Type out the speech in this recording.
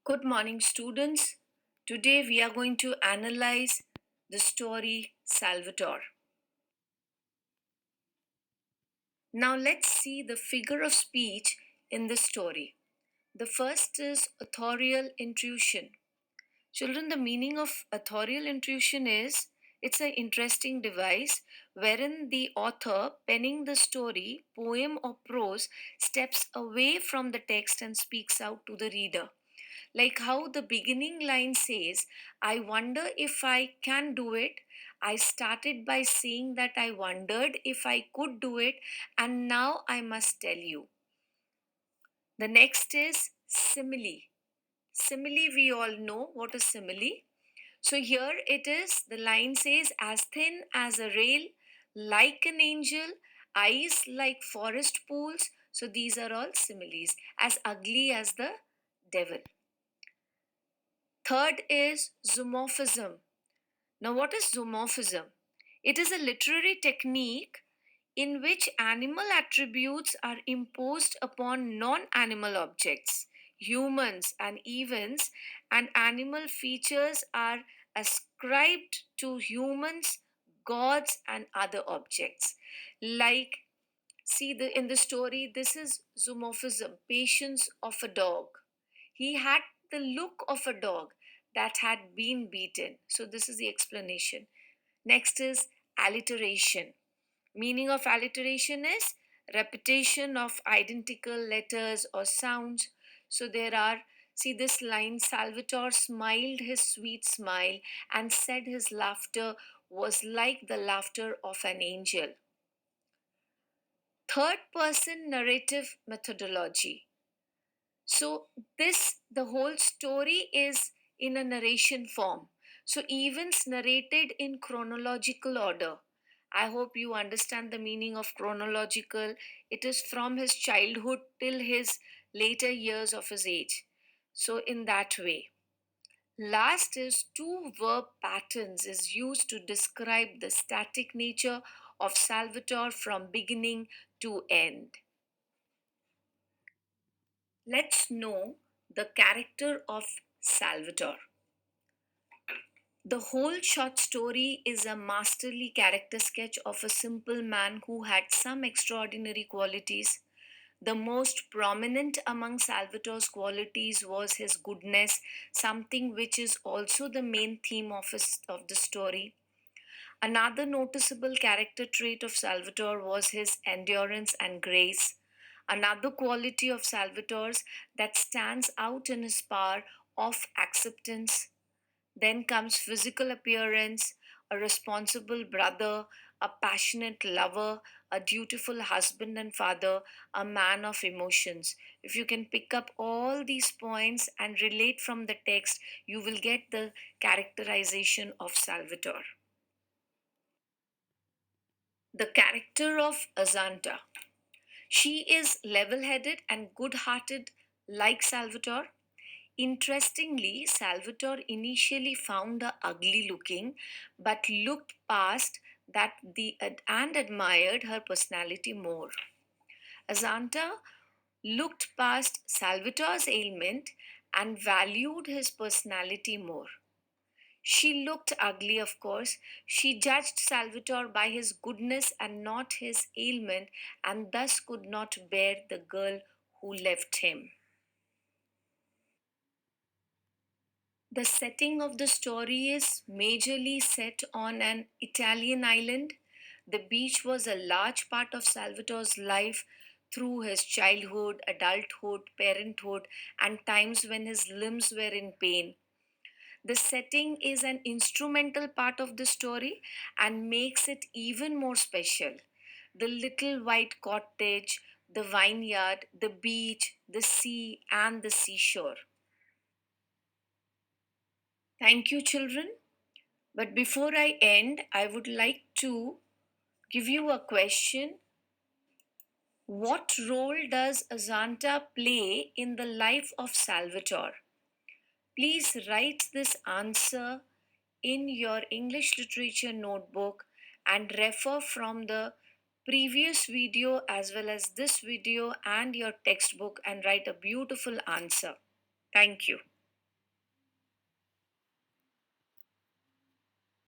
Good morning, students. Today we are going to analyze the story Salvatore. Now let's see the figure of speech in the story. The first is authorial intrusion. Children, the meaning of authorial intrusion is it's an interesting device wherein the author penning the story, poem or prose, steps away from the text and speaks out to the reader. Like how the beginning line says, I wonder if I can do it. I started by saying that I wondered if I could do it, and now I must tell you. The next is simile. Simile, we all know what is simile. So here it is, the line says, as thin as a rail, like an angel, eyes like forest pools. So these are all similes, as ugly as the devil. Third is zoomorphism. Now, what is zoomorphism? It is a literary technique in which animal attributes are imposed upon non animal objects, humans, and events, and animal features are ascribed to humans, gods, and other objects. Like, see in the story, this is zoomorphism, patience of a dog. He had the look of a dog that had been beaten. So, this is the explanation. Next is alliteration. Meaning of alliteration is repetition of identical letters or sounds. So, there are, see this line, Salvatore smiled his sweet smile and said his laughter was like the laughter of an angel. Third person narrative methodology. So, the whole story is in a narration form. So, events narrated in chronological order. I hope you understand the meaning of chronological. It is from his childhood till his later years of his age. So, in that way. Last is two verb patterns is used to describe the static nature of Salvatore from beginning to end. Let's know the character of Salvatore. The whole short story is a masterly character sketch of a simple man who had some extraordinary qualities. The most prominent among Salvatore's qualities was his goodness, something which is also the main theme of the story. Another noticeable character trait of Salvatore was his endurance and grace. Another quality of Salvatore's that stands out in his power of acceptance. Then comes physical appearance, a responsible brother, a passionate lover, a dutiful husband and father, a man of emotions. If you can pick up all these points and relate from the text, you will get the characterization of Salvatore. The character of Azanta. She is level headed and good hearted like Salvatore. Interestingly, Salvatore initially found her ugly looking, but looked past that and admired her personality more. Azanta looked past Salvatore's ailment and valued his personality more. She looked ugly, of course. She judged Salvatore by his goodness and not his ailment, and thus could not bear the girl who left him. The setting of the story is majorly set on an Italian island. The beach was a large part of Salvatore's life through his childhood, adulthood, parenthood, and times when his limbs were in pain. The setting is an instrumental part of the story and makes it even more special. The little white cottage, the vineyard, the beach, the sea, and the seashore. Thank you, children. But before I end, I would like to give you a question. What role does Azanta play in the life of Salvatore? Please write this answer in your English literature notebook and refer from the previous video as well as this video and your textbook and write a beautiful answer. Thank you.